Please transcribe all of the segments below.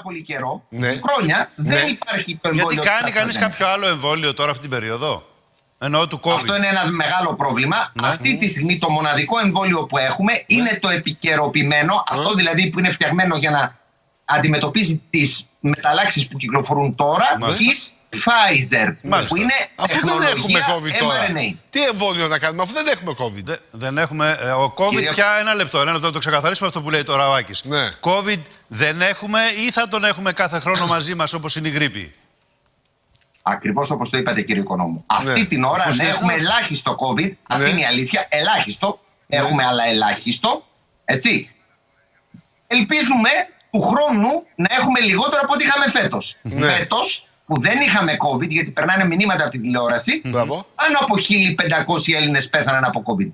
πάρα πολύ καιρό, χρόνια, δεν υπάρχει το εμβόλιο. Γιατί κάνει κανείς κάποιο άλλο εμβόλιο τώρα αυτή την περίοδο? Εννοώ του COVID. Αυτό είναι ένα μεγάλο πρόβλημα. Αυτή τη στιγμή το μοναδικό εμβόλιο που έχουμε είναι το επικαιροποιημένο, αυτό δηλαδή που είναι φτιαγμένο για να αντιμετωπίζει τις μεταλλάξεις που κυκλοφορούν τώρα, της Pfizer. Που είναι αφού δεν έχουμε COVID τώρα. mRNA. Τι εμβόλιο να κάνουμε, αφού δεν έχουμε COVID. Δεν έχουμε. Ο COVID πια ένα λεπτό να το ξεκαθαρίσουμε αυτό που λέει τώρα ο Άκης. COVID δεν έχουμε ή θα τον έχουμε κάθε χρόνο μαζί μας όπως είναι η γρίπη? Ακριβώς όπως το είπατε, κύριε Οικονόμου. Αυτή την ώρα έχουμε ελάχιστο COVID. Αυτή είναι η αλήθεια. Ελάχιστο. Έχουμε αλλά ελάχιστο. Έτσι. Ελπίζουμε του χρόνου να έχουμε λιγότερο από ό,τι είχαμε φέτος. Φέτος που δεν είχαμε COVID, γιατί περνάνε μηνύματα από την τηλεόραση, πάνω από 1.500 Έλληνες πέθαναν από COVID.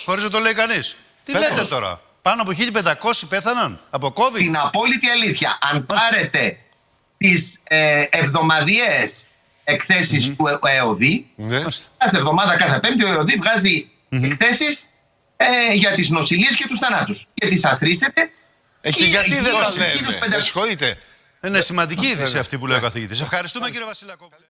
Χωρίς να το λέει κανείς. Τι λέτε τώρα? Πάνω από 1.500 πέθαναν από COVID? Την απόλυτη αλήθεια. Αν πάρετε τις εβδομαδιαίες εκθέσεις του ΕΟΔΗ, κάθε εβδομάδα, κάθε Πέμπτη, ο ΕΟΔΗ βγάζει εκθέσεις για τις νοσηλίες και τους θανάτους. Και τις αθροίσετε. Και γιατί δεν τα λέμε? Με συγχωρείτε. Είναι σημαντική είδηση αυτή που λέει ο καθηγητής. Ευχαριστούμε, κύριε Βασιλακόπουλε.